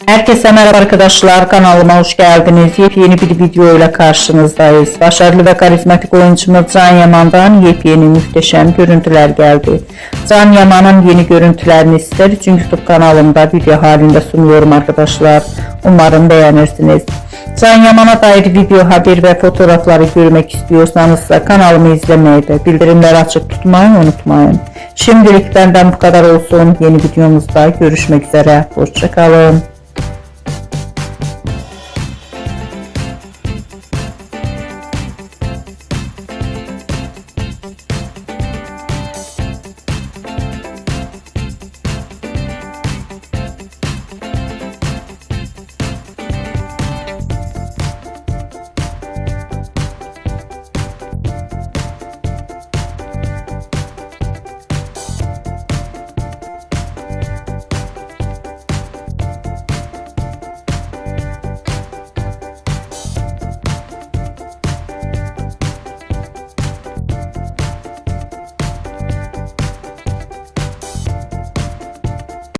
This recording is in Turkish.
Herkese merhaba arkadaşlar, kanalıma hoş geldiniz. Yepyeni bir video ile karşınızdayız. Başarılı ve karizmatik oyuncumuz Can Yaman'dan yepyeni muhteşem görüntüler geldi. Can Yaman'ın yeni görüntülerini sizler için YouTube kanalımda video halinde sunuyorum arkadaşlar. Umarım beğenirsiniz. Can Yaman'a dair video, haber ve fotoğrafları görmek istiyorsanız kanalımı izlemeyi ve bildirimleri açık tutmayı unutmayın. Şimdilik benden bu kadar olsun. Yeni videomuzda görüşmek üzere. Hoşça kalın.